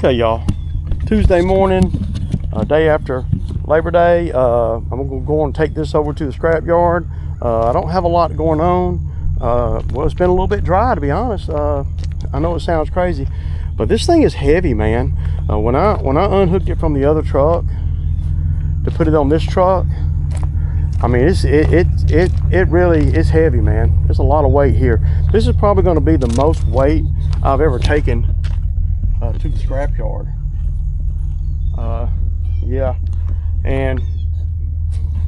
Okay, y'all. Tuesday morning, day after Labor Day. I'm gonna go and take this over to the scrap yard. I don't have a lot going on. Well, it's been a little bit dry, to be honest. I know it sounds crazy, but this thing is heavy, man. When I unhooked it from the other truck to put it on this truck, I mean, it really is heavy, man. There's a lot of weight here. This is probably going to be the most weight I've ever taken to the scrap yard. Yeah, and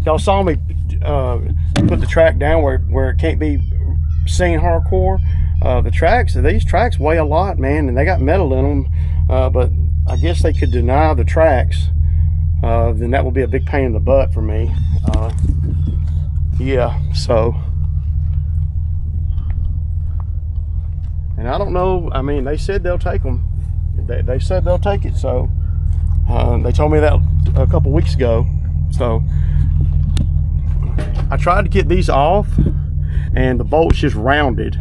y'all saw me put the track down where it can't be seen hardcore. These tracks weigh a lot, man, and they got metal in them. But I guess they could deny the tracks. Then that would be a big pain in the butt for me. Yeah, so, and I don't know. I mean, they said they'll take them. They said they'll take it. So they told me that a couple weeks ago. So I tried to get these off, and the bolt's just rounded.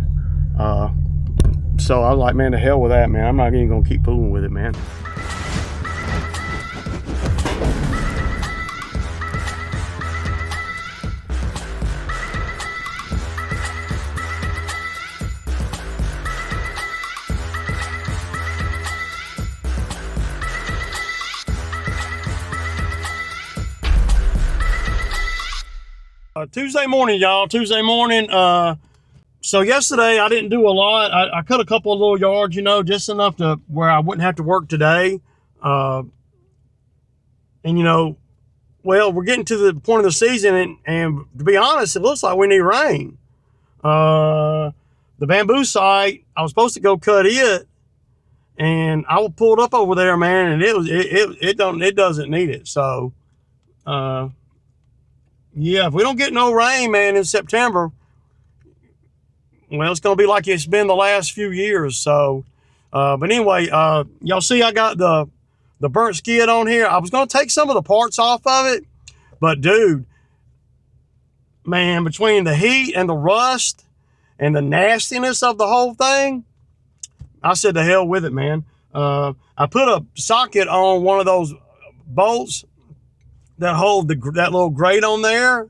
So I was like, man, to hell with that, man. I'm not even gonna keep fooling with it, man. Tuesday morning, y'all. Tuesday morning. So yesterday I didn't do a lot. I cut a couple of little yards, you know, just enough to where I wouldn't have to work today. And you know, well, we're getting to the point of the season, and to be honest, it looks like we need rain. The bamboo site, I was supposed to go cut it, and I pulled up over there, man, and it doesn't need it. So, yeah, if we don't get no rain, man, in September, well, it's going to be like it's been the last few years. So, but anyway, y'all see I got the burnt skid on here. I was going to take some of the parts off of it, but dude, man, between the heat and the rust and the nastiness of the whole thing, I said to hell with it, man. I put a socket on one of those bolts that hold that little grate on there,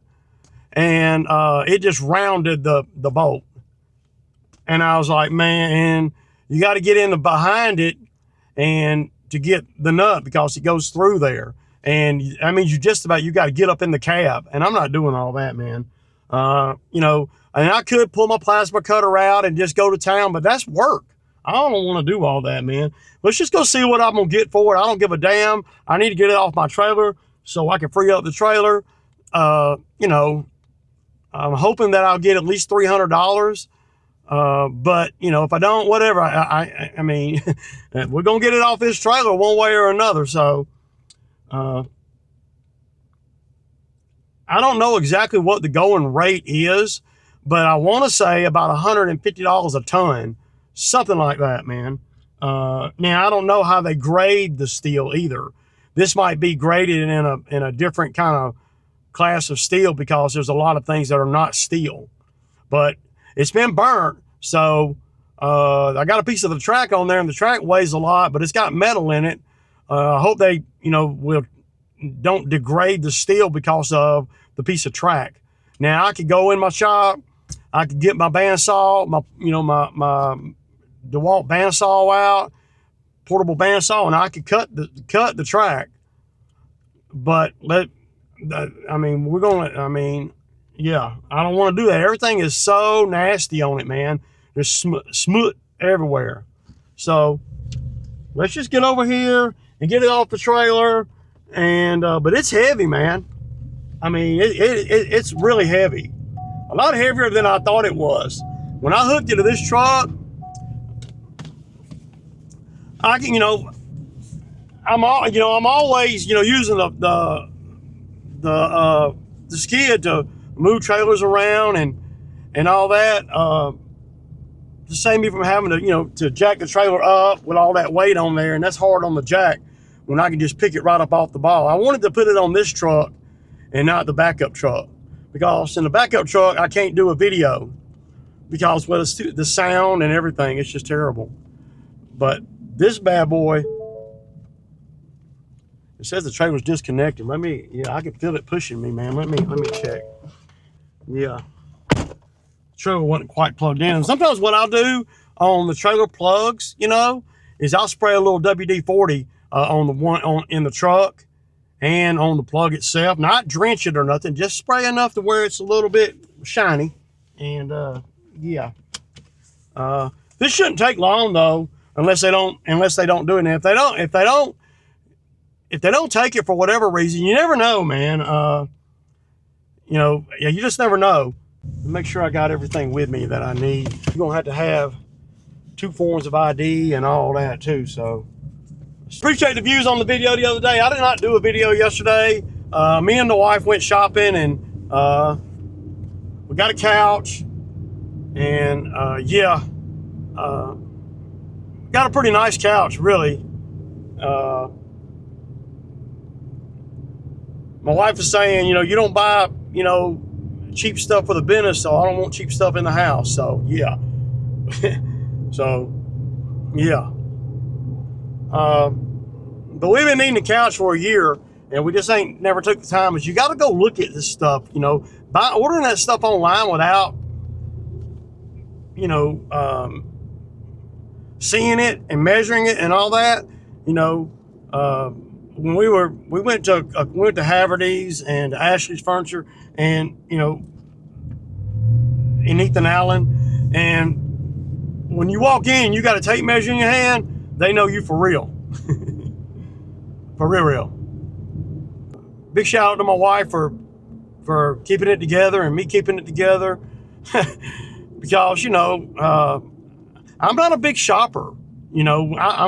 and it just rounded the bolt. And I was like, man, you got to get in behind it and to get the nut, because it goes through there. And I mean, you got to get up in the cab, and I'm not doing all that, man. You know, and I could pull my plasma cutter out and just go to town, but that's work. I don't want to do all that, man. Let's just go see what I'm going to get for it. I don't give a damn. I need to get it off my trailer so I can free up the trailer. You know, I'm hoping that I'll get at least $300. But you know, if I don't, whatever. I mean, we're gonna get it off this trailer one way or another. So, I don't know exactly what the going rate is, but I want to say about $150 a ton, something like that, man. Now I don't know how they grade the steel either. This might be graded in a different kind of class of steel, because there's a lot of things that are not steel, but it's been burnt. So I got a piece of the track on there, and the track weighs a lot, but it's got metal in it. I hope they, you know, don't degrade the steel because of the piece of track. Now I could go in my shop, I could get my bandsaw, my DeWalt bandsaw out, portable bandsaw, and I could cut the track. But yeah, I don't want to do that. Everything is so nasty on it, man. There's smut everywhere. So let's just get over here and get it off the trailer. And but it's heavy, man. I mean, it's really heavy. A lot heavier than I thought it was. When I hooked it to this truck, I can, you know, I'm always, you know, using the skid to move trailers around and all that. To save me from having to, you know, to jack the trailer up with all that weight on there, and that's hard on the jack when I can just pick it right up off the ball. I wanted to put it on this truck and not the backup truck, because in the backup truck I can't do a video because, well, it's the sound and everything, it's just terrible. But this bad boy, It says the trailer's disconnected. Yeah, I can feel it pushing me, man. Let me check. Yeah. The trailer wasn't quite plugged in. And sometimes what I'll do on the trailer plugs, you know, is I'll spray a little WD-40 on the one in the truck and on the plug itself. Not drench it or nothing, just spray enough to where it's a little bit shiny. And yeah. This shouldn't take long though, unless they don't do it. And if they don't take it for whatever reason, you never know, man. You know, yeah, you just never know. Make sure I got everything with me that I need. You're gonna have to have 2 forms of ID and all that too. So appreciate the views on the video the other day. I did not do a video yesterday. Me and the wife went shopping, and we got a couch, and yeah, got a pretty nice couch, really. My wife is saying, you know, you don't buy, you know, cheap stuff for the business, so I don't want cheap stuff in the house. So yeah. So yeah. But we've been needing a couch for a year, and we just never took the time. But you got to go look at this stuff, you know, ordering that stuff online without, you know, seeing it and measuring it and all that, you know. When we went to Haverty's and Ashley's Furniture, and you know, in Ethan Allen, and when you walk in, you got a tape measure in your hand. They know you for real, for real. Big shout out to my wife for keeping it together and me keeping it together, because you know, I'm not a big shopper. You know, I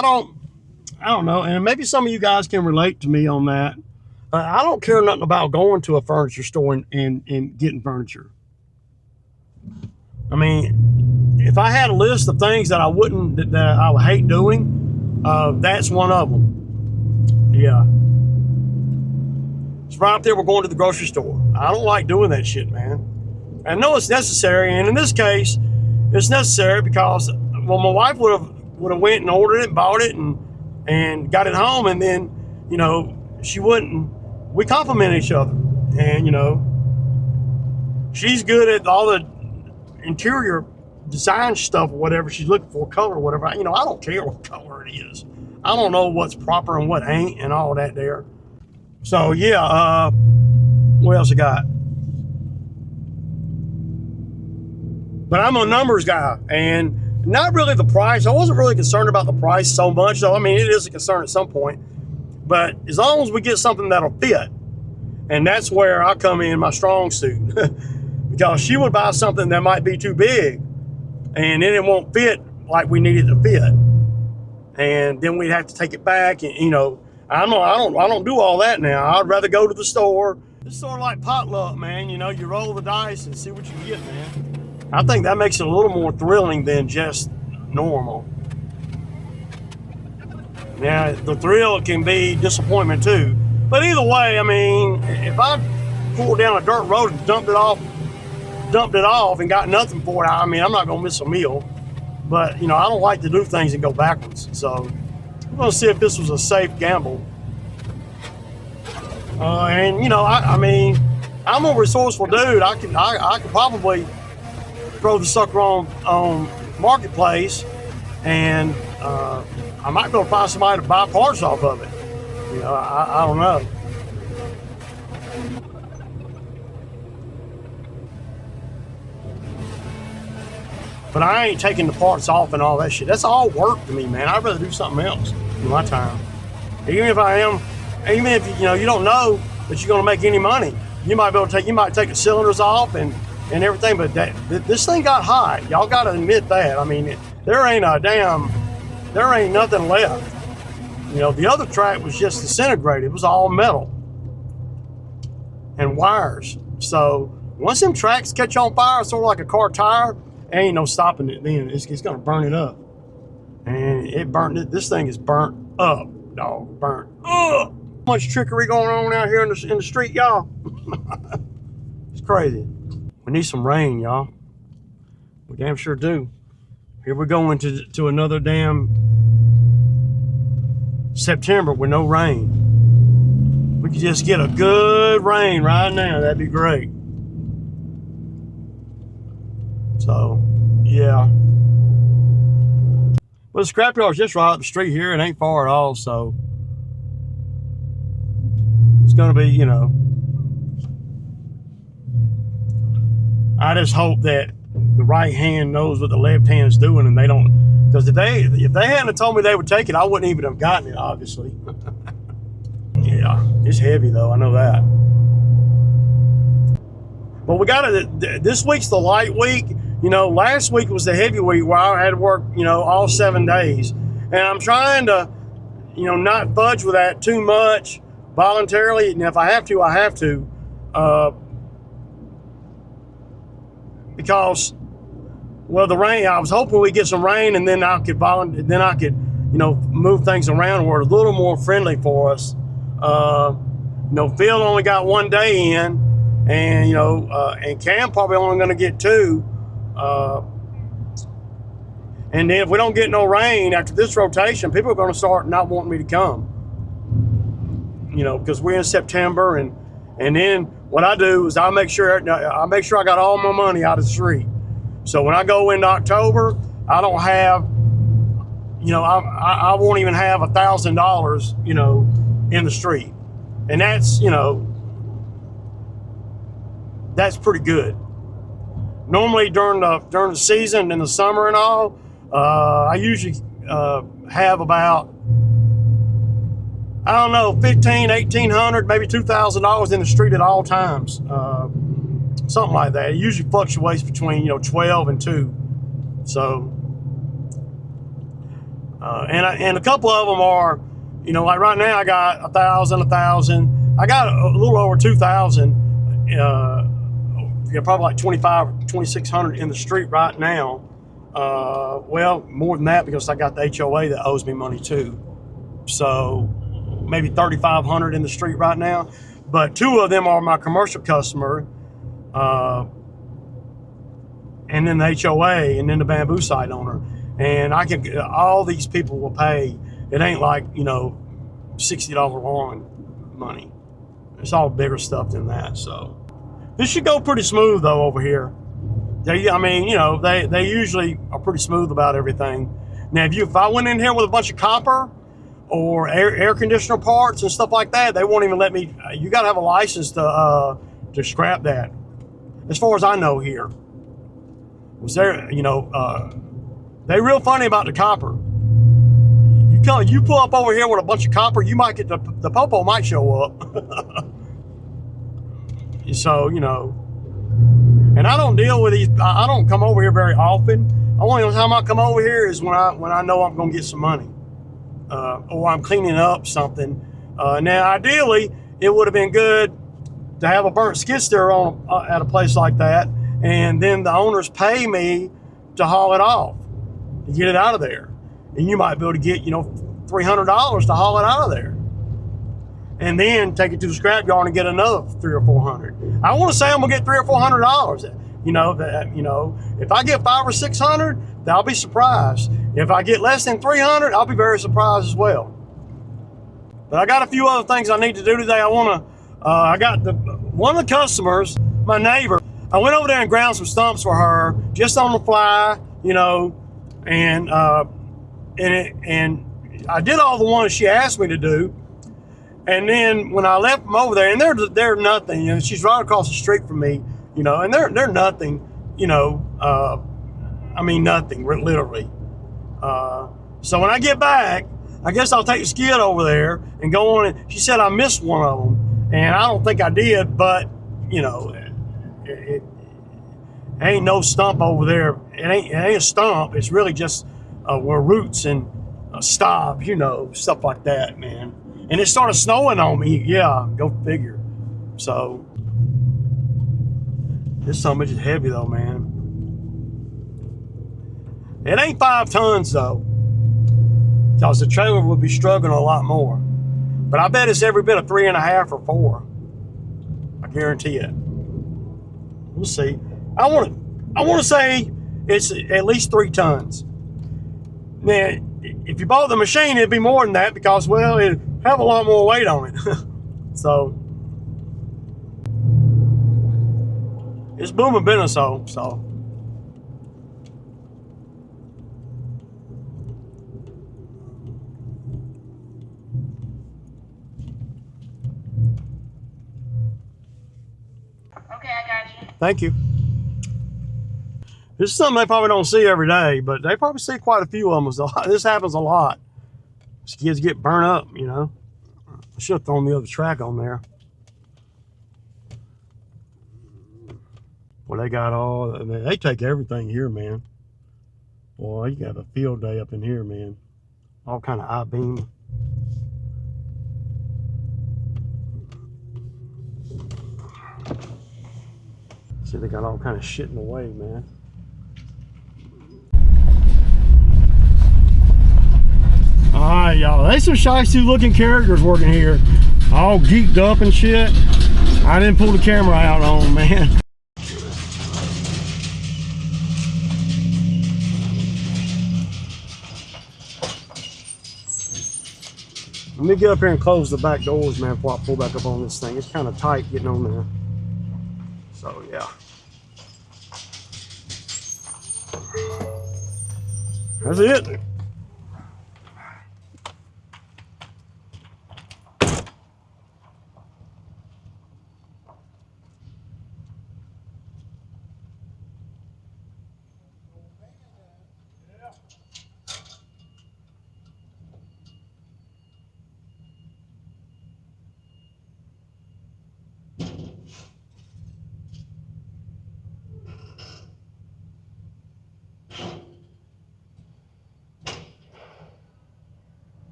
don't know, and maybe some of you guys can relate to me on that. I don't care nothing about going to a furniture store and getting furniture. I mean, if I had a list of things that I would hate doing, that's one of them. Yeah. It's right up there. We're going to the grocery store. I don't like doing that shit, man. I know it's necessary, and in this case, it's necessary because, well, my wife would have went and ordered it, bought it, and got it home, and then, you know, we compliment each other, and, you know, she's good at all the interior design stuff or whatever she's looking for, color or whatever. You know, I don't care what color it is. I don't know what's proper and what ain't and all that there. So yeah, what else I got? But I'm a numbers guy, and not really the price. I wasn't really concerned about the price so much, though. I mean, it is a concern at some point. But as long as we get something that'll fit, and that's where I come in my strong suit. Because she would buy something that might be too big, and then it won't fit like we need it to fit. And then we'd have to take it back, and you know, I don't do all that now. I'd rather go to the store. It's sort of like potluck, man. You know, you roll the dice and see what you get, man. I think that makes it a little more thrilling than just normal. Now, the thrill can be disappointment too. But either way, I mean, if I pulled down a dirt road and dumped it off and got nothing for it, I mean, I'm not gonna miss a meal. But, you know, I don't like to do things and go backwards. So I'm gonna see if this was a safe gamble. And, you know, I mean, I'm a resourceful dude. I could probably throw the sucker on Marketplace, and I might be able to find somebody to buy parts off of it. You know, I don't know. But I ain't taking the parts off and all that shit. That's all work to me, man. I'd rather do something else in my time. Even if you know, you don't know that you're gonna make any money. You might take the cylinders off and everything, but this thing got hot. Y'all gotta admit that. I mean, there ain't nothing left. You know, the other track was just disintegrated. It was all metal and wires. So once them tracks catch on fire, sort of like a car tire, ain't no stopping it then. It's gonna burn it up. And it burned it. This thing is burnt up, dog. Burnt up. Much trickery going on out here in the street, y'all. It's crazy. We need some rain, y'all. We damn sure do. Here we're going to another damn September with no rain. we could just get a good rain right now. That'd be great. So, yeah. Well, the scrapyard's just right up the street here. It ain't far at all, so it's gonna be, you know. I just hope that the right hand knows what the left hand's doing, and they don't. Because if they hadn't told me they would take it, I wouldn't even have gotten it, obviously. Yeah, it's heavy though. I know that. But we got it. This week's the light week. You know, last week was the heavy week where I had to work, you know, all 7 days. And I'm trying to, you know, not fudge with that too much voluntarily. And if I have to, I have to. Because, well, the rain, I was hoping we'd get some rain and then I could you know, move things around where it's a little more friendly for us. You know, Phil only got 1 day in, and, you know, and Cam probably only going to get 2. And then if we don't get no rain after this rotation, people are going to start not wanting me to come. You know, because we're in September, and then what I do is I make sure I got all my money out of the street. So when I go into October, I don't have, you know, I won't even have $1,000, you know, in the street, and that's, you know, that's pretty good. Normally during the season in the summer and all, I usually have about, I don't know, $1,500, $1,800, maybe $2,000 in the street at all times, something like that. It usually fluctuates between, you know, 12 and 2. So, and a couple of them are, you know, like right now I got 1,000. I got a little over 2,000. Yeah, probably like 2,500, 2,600 in the street right now. Well, more than that because I got the HOA that owes me money too. So maybe 3,500 in the street right now. But 2 of them are my commercial customer, and then the HOA, and then the bamboo site owner. And I can, all these people will pay. It ain't like, you know, $60 lawn money. It's all bigger stuff than that. So this should go pretty smooth though over here. I mean, you know, they usually are pretty smooth about everything. Now, if I went in here with a bunch of copper or air conditioner parts and stuff like that, they won't even let me. You got to have a license to scrap that. As far as I know here, was there, you know, they real funny about the copper. You pull up over here with a bunch of copper, you might get the popo might show up. So, you know, and I don't deal with these. I don't come over here very often. Only time I come over here is when I know I'm going to get some money, or I'm cleaning up something. Now, ideally, it would have been good to have a burnt skid steer on at a place like that, and then the owners pay me to haul it off, to get it out of there, and you might be able to get, you know, $300 to haul it out of there, and then take it to the scrapyard and get another $300 or $400. I want to say I'm gonna get $300 or $400. You know that. You know, if I get $500 or $600, I'll be surprised. If I get less than $300, I'll be very surprised as well. But I got a few other things I need to do today. I got one of the customers, my neighbor. I went over there and ground some stumps for her just on the fly. You know, and I did all the ones she asked me to do. And then when I left them over there, and they're nothing, you know, she's right across the street from me, you know, and they're nothing, you know, I mean, nothing, literally. So when I get back, I guess I'll take the skid over there and go on. And she said I missed one of them, and I don't think I did, but, you know, it ain't no stump over there. It ain't a stump. It's really just where roots and stop, you know, stuff like that, man. And it started snowing on me. Yeah, go figure. So this son of a bitch is heavy though, man. It ain't 5 tons though, because the trailer would be struggling a lot more. But I bet it's every bit of 3.5 or 4. I guarantee it. We'll see. I want to say it's at least 3 tons. Now, if you bought the machine, it'd be more than that because, well, it'd have a lot more weight on it. So it's booming business, so. Okay, I got you. Thank you. This is something they probably don't see every day, but they probably see quite a few of them. So this happens a lot. These kids get burnt up, you know. I should have thrown the other track on there. Well, they got all, I mean, they take everything here, man. Boy, you got a field day up in here, man. All kind of I-beam. See, they got all kind of shit in the way, man. All right, y'all. There's some shiesty looking characters working here, all geeked up and shit. I didn't pull the camera out on them, man. Let me get up here and close the back doors, man, before I pull back up on this thing. It's kind of tight getting on there. So, yeah. That's it.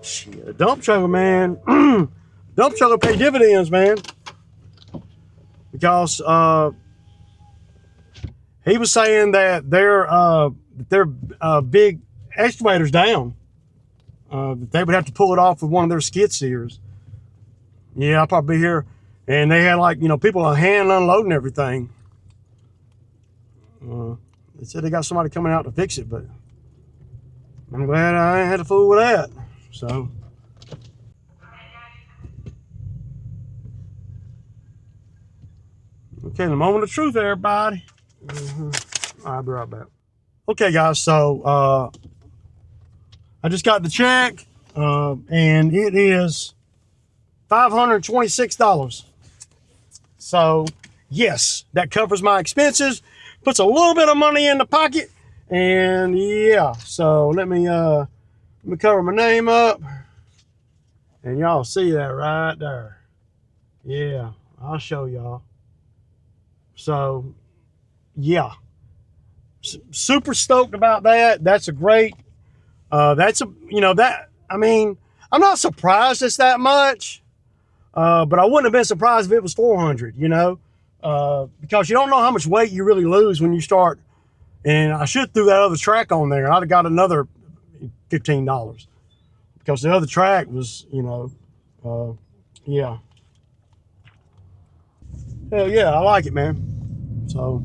Shit, dump trailer, man. Dump trailer pay dividends, man. Because he was saying that their big excavator's down. That they would have to pull it off with one of their skid steers. Yeah, I'll probably be here. And they had, like, you know, people on hand unloading everything. They said they got somebody coming out to fix it, but I'm glad I ain't had to fool with that. So. Okay, the moment of truth, everybody. I'll be right back. Okay, guys, so I just got the check, and it is $526. So, yes, that covers my expenses, puts a little bit of money in the pocket, and yeah, so let me cover my name up, and y'all see that right there. Yeah, I'll show y'all. So, yeah, super stoked about that. That's a great, that's a, you know, that, I mean, I'm not surprised it's that much, but I wouldn't have been surprised if it was 400, you know, because you don't know how much weight you really lose when you start. And I should have threw that other track on there. I'd have got another $15 because the other track was, you know, yeah. Hell yeah, I like it, man. So,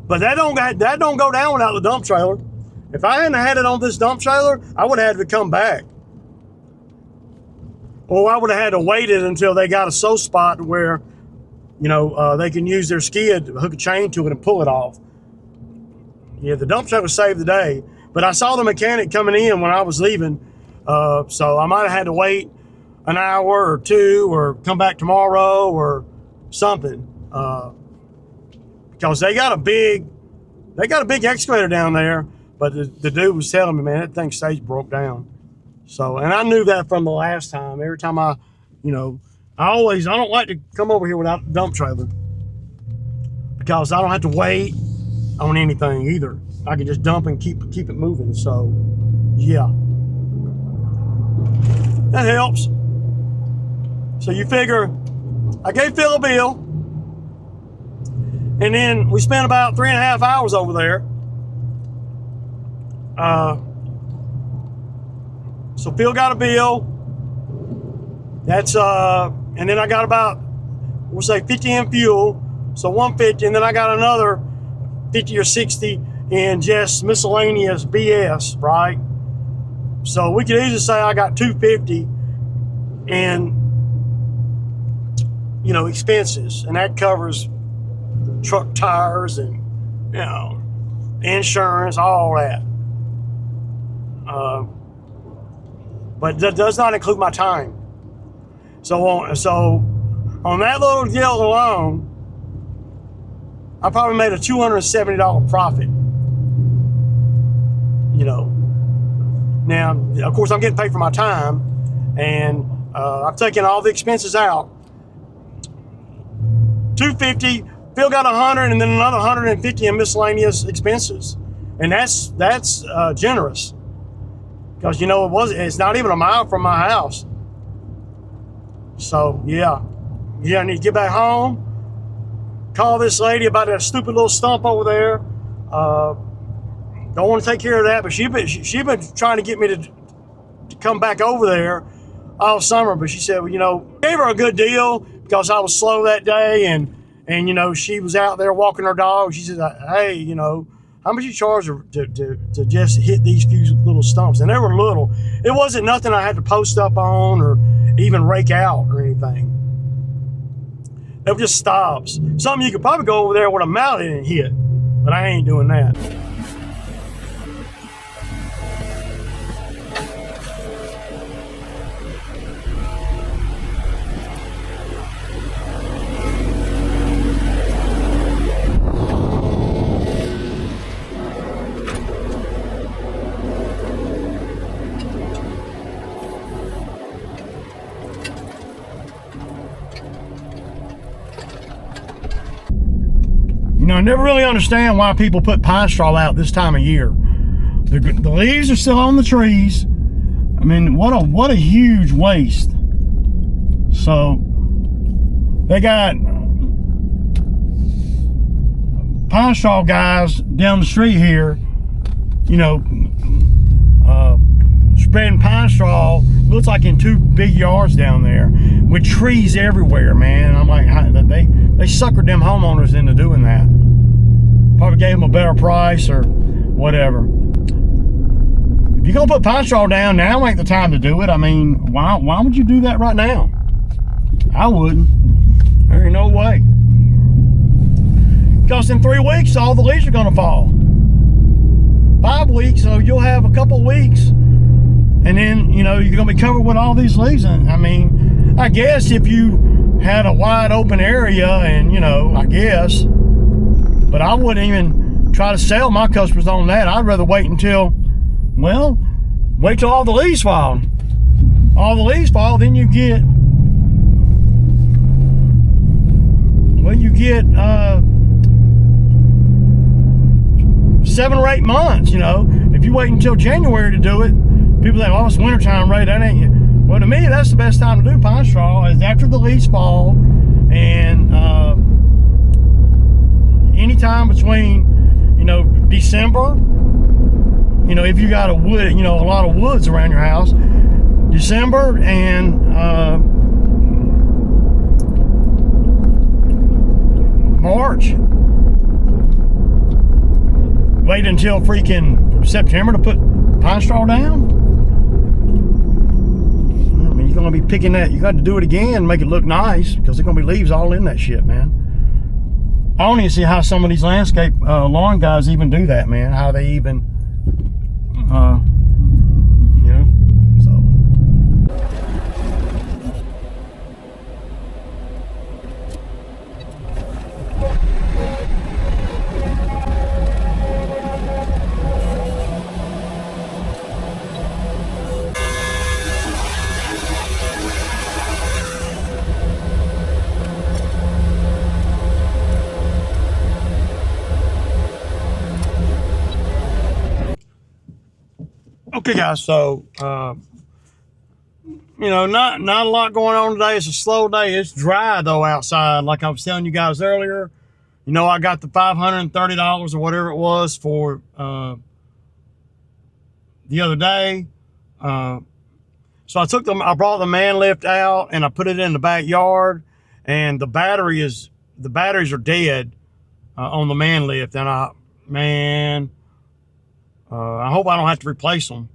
but that don't go down without the dump trailer. If I hadn't had it on this dump trailer, I would have had to come back. Or I would have had to wait it until they got a sow spot where, you know, they can use their skid, hook a chain to it and pull it off. Yeah, the dump trailer saved the day. But I saw the mechanic coming in when I was leaving, so I might have had to wait an hour or two or come back tomorrow or something, because they got a big excavator down there, but the dude was telling me, man, that thing stage broke down. So, and I knew that from the last time. Every time I, you know, I don't like to come over here without the dump trailer because I don't have to wait on anything either. I can just dump and keep it moving. So, yeah, that helps. So you figure, I gave Phil a bill, and then we spent about 3.5 hours over there. So Phil got a bill. That's and then I got about, we'll say 50 in fuel, so 150, and then I got another 50 or 60 in just miscellaneous BS, right? So we could easily say I got 250 in, you know, expenses, and that covers truck tires and, you know, insurance, all that. But that does not include my time. So on that little deal alone, I probably made a $270 profit. You know, now of course I'm getting paid for my time, and I've taken all the expenses out. 250. Phil got 100, and then another 150 in miscellaneous expenses, and that's generous, because you know it's not even a mile from my house. So yeah, I need to get back home, call this lady about that stupid little stump over there. Don't want to take care of that, but she been trying to get me to come back over there all summer. But she said, well, you know, gave her a good deal because I was slow that day, and you know, she was out there walking her dog. She said, hey, you know, how much you charge her to just hit these few little stumps? And they were little. It wasn't nothing I had to post up on or even rake out or anything. They were just stops. Something you could probably go over there with a mallet and hit, but I ain't doing that. You know, I never really understand why people put pine straw out this time of year. The leaves are still on the trees. I mean, what a huge waste. So they got pine straw guys down the street here, you know, spreading pine straw, looks like in 2 big yards down there with trees everywhere, man. I'm like, they suckered them homeowners into doing that. Probably gave them a better price or whatever. If you're gonna put pine straw down, now ain't the time to do it. I mean, why would you do that right now? I wouldn't. There ain't no way. Because in 3 weeks, all the leaves are gonna fall. 5 weeks, so you'll have a couple weeks, and then, you know, you're gonna be covered with all these leaves. And I mean, I guess if you had a wide open area, and, you know, I guess, but I wouldn't even try to sell my customers on that. I'd rather wait till all the leaves fall. All the leaves fall, then you get, 7 or 8 months, you know. If you wait until January to do it, people think, oh, it's wintertime, right? That ain't it. Well, to me, that's the best time to do pine straw, is after the leaves fall, and anytime between, you know, December, you know, if you got a lot of woods around your house, December and March. Wait until freaking September to put pine straw down? I mean, you're gonna be picking that. You got to do it again and make it look nice, because there's gonna be leaves all in that shit, man. I don't even see how some of these landscape lawn guys even do that, man. How they even, you know, so. Okay, guys, so you know, not a lot going on today. It's a slow day. It's dry though outside, like I was telling you guys earlier. You know, I got the $530 or whatever it was for the other day. So I brought the man lift out and I put it in the backyard, and the batteries are dead on the man lift, and I hope I don't have to replace them.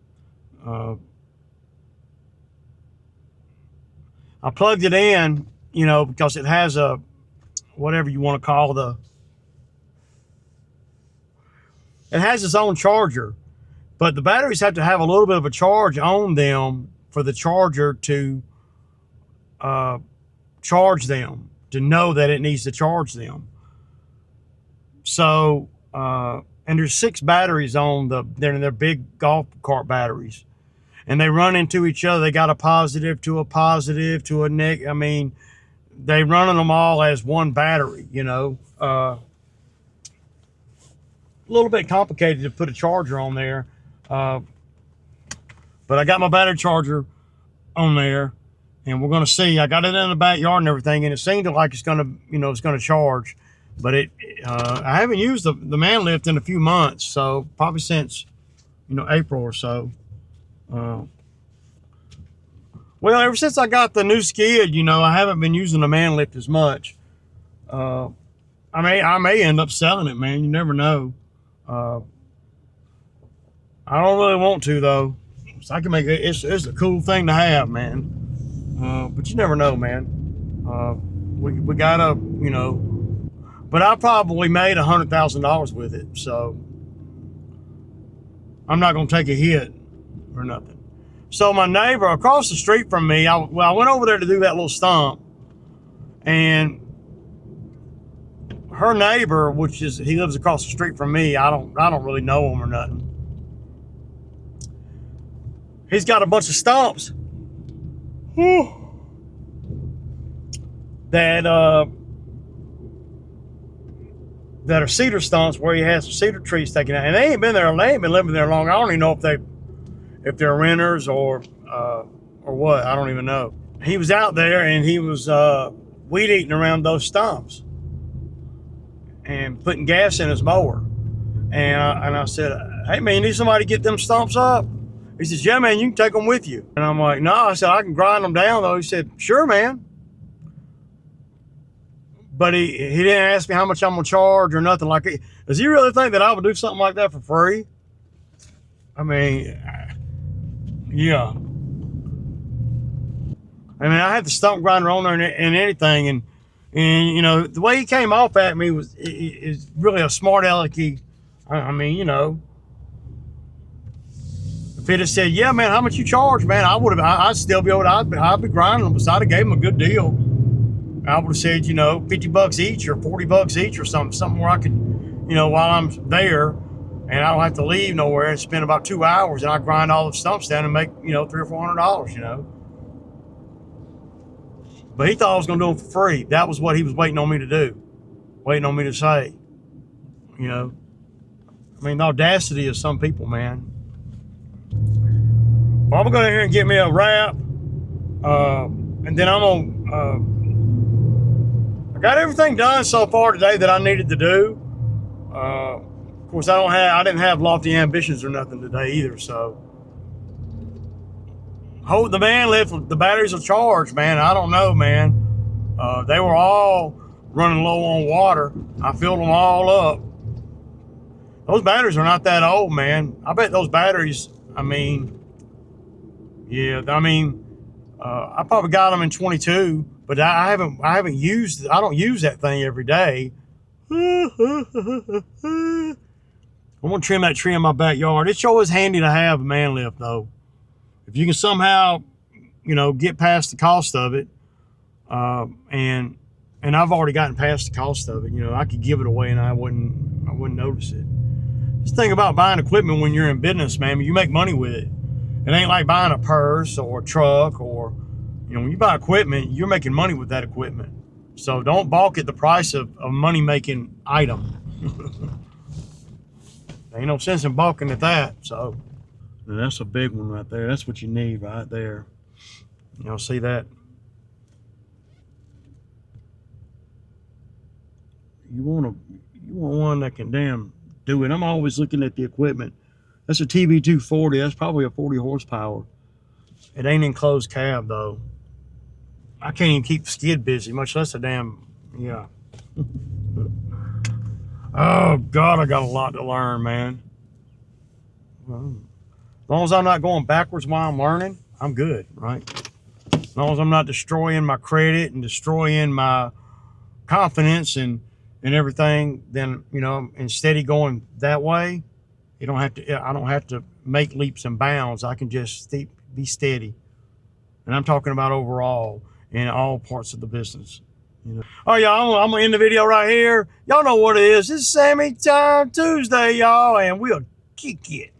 I plugged it in, because it has a, whatever you want to call it has its own charger, but the batteries have to have a little bit of a charge on them for the charger to charge them, to know that it needs to charge them. So, and there's 6 batteries on they're big golf cart batteries, and they run into each other. They got a positive to a negative. I mean, they running them all as one battery, a little bit complicated to put a charger on there. But I got my battery charger on there, and we're going to see. I got it in the backyard and everything, and it seemed like it's going to charge. But I haven't used the man lift in a few months, so probably since, April or so. Well, ever since I got the new skid, I haven't been using the man lift as much. I may end up selling it, man. You never know. I don't really want to, though. So I can make it. It's a cool thing to have, man. But you never know, man. We gotta, But I probably made $100,000 with it, so I'm not gonna take a hit or nothing. So my neighbor across the street from me, I went over there to do that little stump, and her neighbor, he lives across the street from me. I don't really know him or nothing. He's got a bunch of stumps that are cedar stumps where he has some cedar trees taken out, and they ain't been living there long. I don't even know if they're renters or what. I don't even know. He was out there and he was weed eating around those stumps and putting gas in his mower. And I said, "Hey man, you need somebody to get them stumps up?" He says, "Yeah man, you can take them with you." And I'm like, "No," I said, "I can grind them down though." He said, "Sure man." But he didn't ask me how much I'm gonna charge or nothing like it. Does he really think that I would do something like that for free? I mean, yeah. I mean, I had the stump grinder on there and anything, and the way he came off at me is really a smart alecky. I mean, if he'd have said, "Yeah, man, how much you charge, man?" I'd still be able to. I'd be grinding them. Besides, I gave him a good deal. I would have said, $50 each or $40 each or something where I could, while I'm there, and I don't have to leave nowhere and spend about 2 hours, and I grind all the stumps down and make, $300 or $400, But he thought I was going to do them for free. That was what he was waiting on me to do, waiting on me to say, I mean, the audacity of some people, man. Well, I'm going to go in here and get me a wrap, and then I'm going to, I got everything done so far today that I needed to do. Of course, I didn't have lofty ambitions or nothing today either, so. Hold the man lift, the batteries are charged, man. I don't know, man. They were all running low on water. I filled them all up. Those batteries are not that old, man. I bet those batteries, I probably got them in 22, but I don't use that thing every day. I'm gonna trim that tree in my backyard. It's always handy to have a man lift though. If you can somehow, get past the cost of it, and I've already gotten past the cost of it. I could give it away and I wouldn't notice it. This thing about buying equipment when you're in business, man, you make money with it. It ain't like buying a purse or a truck or, when you buy equipment, you're making money with that equipment. So don't balk at the price of a money-making item. There ain't no sense in balking at that. So that's a big one right there. That's what you need right there. See that? You want one that can damn do it. I'm always looking at the equipment. That's a TB240. That's probably a 40 horsepower. It ain't in closed cab though. I can't even keep the skid busy, much less a damn, yeah. Oh God, I got a lot to learn, man. Well, as long as I'm not going backwards while I'm learning, I'm good, right? As long as I'm not destroying my credit and destroying my confidence and everything, then, you know, instead of going that way, I don't have to make leaps and bounds. I can just be steady. And I'm talking about overall in all parts of the business. You know. Oh, y'all, I'm gonna end the video right here. Y'all know what it is. It's Sammy Time Tuesday, y'all, and we'll kick it.